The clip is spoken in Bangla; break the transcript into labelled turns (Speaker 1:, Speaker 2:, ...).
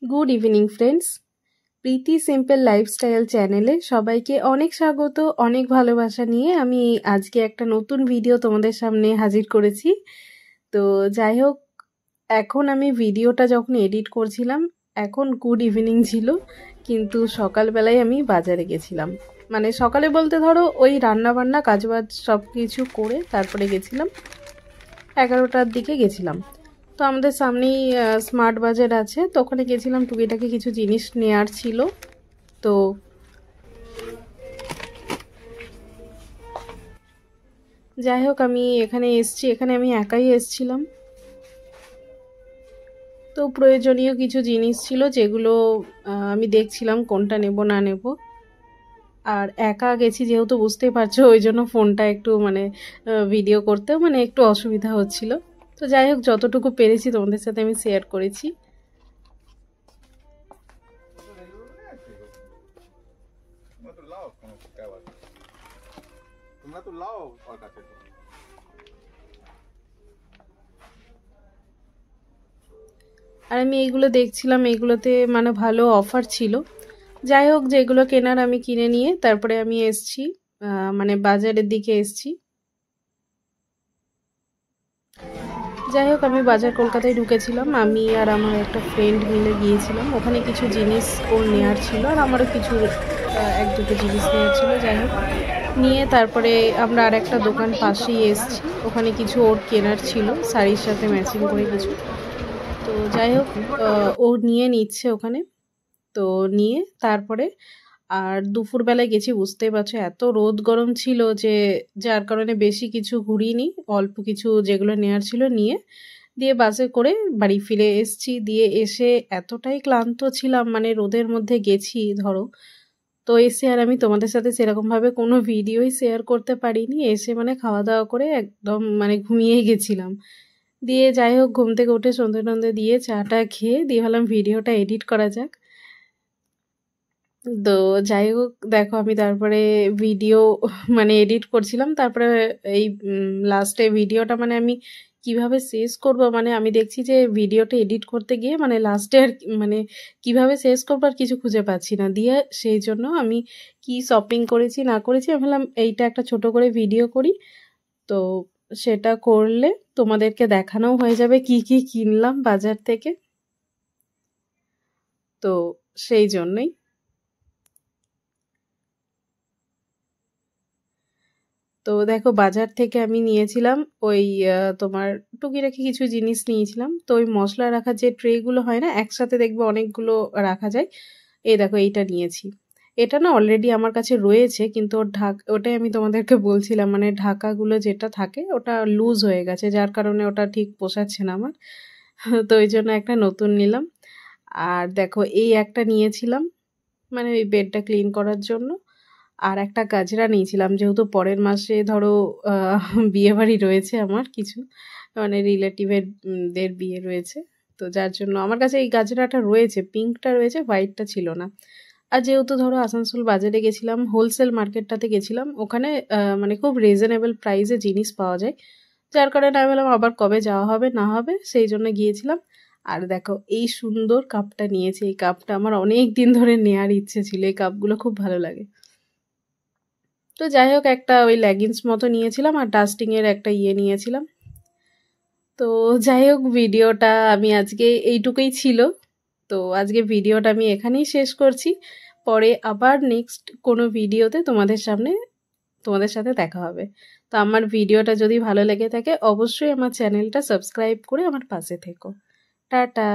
Speaker 1: গুড ইভিনিং ফ্রেন্ডস, প্রীতি সিম্পল লাইফস্টাইল চ্যানেলে সবাইকে অনেক স্বাগত, অনেক ভালোবাসা নিয়ে আমি আজকে একটা নতুন ভিডিও তোমাদের সামনে হাজির করেছি। তো যাই হোক, এখন আমি ভিডিওটা যখন এডিট করছিলাম এখন গুড ইভিনিং ছিল, কিন্তু সকালবেলায় আমি বাজারে গেছিলাম। মানে সকালে বলতে ধরো ওই রান্নাবান্না কাজবাজ সব কিছু করে তারপরে গেছিলাম, 11টার দিকে গেছিলাম। তো আমাদের সামনেই স্মার্ট বাজার আছে, তো ওখানে গেছিলাম, টুকিটাকি কিছু জিনিস নেওয়ার ছিল। তো যাই হোক, আমি এখানে এসছি, এখানে আমি একাই এসছিলাম। তো প্রয়োজনীয় কিছু জিনিস ছিল যেগুলো আমি দেখছিলাম কোনটা নেব না নেব। আর একা গেছি যেহেতু বুঝতেই পারছো, ওই জন্য ফোনটা একটু ভিডিও করতেও একটু অসুবিধা হচ্ছিল। তো যাই হোক, যতটুকু পেরেছি তোমাদের সাথে আমি শেয়ার করেছি। আর আমি এইগুলো দেখছিলাম, এইগুলোতে ভালো অফার ছিল। যাই হোক, যেগুলো কেনার আমি কিনে নিয়ে তারপরে আমি এসছি বাজারের দিকে এসছি। যাই হোক, আমি বাজার কলকাতায় ঢুকেছিলাম, আমি আর আমার একটা ফ্রেন্ড মিলে গিয়েছিলাম। ওখানে কিছু জিনিস ওর নেওয়ার ছিল আর আমারও কিছু এক দুটো জিনিস নেওয়ার ছিল। যাই হোক, নিয়ে তারপরে আমরা আর একটা দোকান পাশেই এসছি, ওখানে কিছু ওর কেনার ছিল শাড়ির সাথে ম্যাচিং করে কিছু। তো যাই হোক, ও নিয়ে নিচ্ছে ওখানে। তো নিয়ে তারপরে আর দুপুরবেলায় গেছি, বুঝতেই পারছো এত রোদ গরম ছিল যে যার কারণে বেশি কিছু ঘুরিনি, অল্প কিছু যেগুলো নেওয়ার ছিল নিয়ে দিয়ে বাসে করে বাড়ি ফিরে এসছি। দিয়ে এসে এতটাই ক্লান্ত ছিলাম, রোদের মধ্যে গেছি ধরো। তো এসে আর আমি তোমাদের সাথে সেরকমভাবে কোনো ভিডিওই শেয়ার করতে পারিনি। এসে খাওয়া দাওয়া করে একদম ঘুমিয়েই গেছিলাম। দিয়ে যাই হোক, ঘুম থেকে উঠে সন্ধে টন্ধে দিয়ে চাটা খেয়ে দিয়ে ভাবলাম ভিডিওটা এডিট করা যাক। তো যাই হোক, দেখো আমি তারপরে ভিডিও এডিট করছিলাম। তারপরে এই লাস্টে ভিডিওটা আমি কিভাবে শেষ করব, আমি দেখছি যে ভিডিওটা এডিট করতে গিয়ে লাস্টে আর কিভাবে শেষ করবো আর কিছু খুঁজে পাচ্ছি না। দিয়ে সেই জন্য আমি কি শপিং করেছি না করেছি আমি ভাবলাম এইটা একটা ছোট করে ভিডিও করি। তো সেটা করলে তোমাদেরকে দেখানোও হয়ে যাবে কি কি কিনলাম বাজার থেকে। তো সেই জন্যই তো দেখো, বাজার থেকে আমি নিয়েছিলাম ওই তোমার টুকিটাকি কিছু জিনিস নিয়েছিলাম। তো ওই মশলা রাখার যে ট্রেগুলো হয় না, একসাথে দেখবে অনেকগুলো রাখা যায়, এই দেখো এইটা নিয়েছি। এটা না অলরেডি আমার কাছে রয়েছে, কিন্তু ওটাই আমি তোমাদেরকে বলছিলাম, ঢাকাগুলো যেটা থাকে ওটা লুজ হয়ে গেছে, যার কারণে ওটা ঠিক পোষাচ্ছে না আমার। তো ওই জন্য একটা নতুন নিলাম। আর দেখো, এই একটা নিয়েছিলাম ওই বেডটা ক্লিন করার জন্য। আর একটা গাজরা নিয়েছিলাম, যেহেতু পরের মাসে ধরো বিয়েবাড়ি রয়েছে আমার কিছু, রিলেটিভের দের বিয়ে রয়েছে। তো যার জন্য আমার কাছে এই গাজরাটা রয়েছে, পিঙ্কটা রয়েছে, হোয়াইটটা ছিল না। আর যেহেতু ধরো আসানসোল বাজারে গেছিলাম, হোলসেল মার্কেটটাতে গেছিলাম, ওখানে খুব রিজনেবল প্রাইসে জিনিস পাওয়া যায়, যার কারণে আমি বললাম আবার কবে যাওয়া হবে না হবে, সেই জন্য গিয়েছিলাম। আর দেখো, এই সুন্দর কাপটা নিয়েছি, এই কাপটা আমার অনেক দিন ধরে নেওয়ার ইচ্ছে ছিল, এই কাপগুলো খুব ভালো লাগে। তো যাই হোক, একটা ওই লেগিংস মতো নিয়েছিলাম আর ডাস্টিংয়ের একটা নিয়েছিলাম। তো যাই হোক, ভিডিওটা আমি আজকে এইটুকুই ছিল। তো আজকে ভিডিওটা আমি এখানেই শেষ করছি। পরে আবার নেক্সট কোনো ভিডিওতে তোমাদের সাথে দেখা হবে। তো আমার ভিডিওটা যদি ভালো লেগে থাকে অবশ্যই আমার চ্যানেলটা সাবস্ক্রাইব করে আমার পাশে থেকো। টাটা।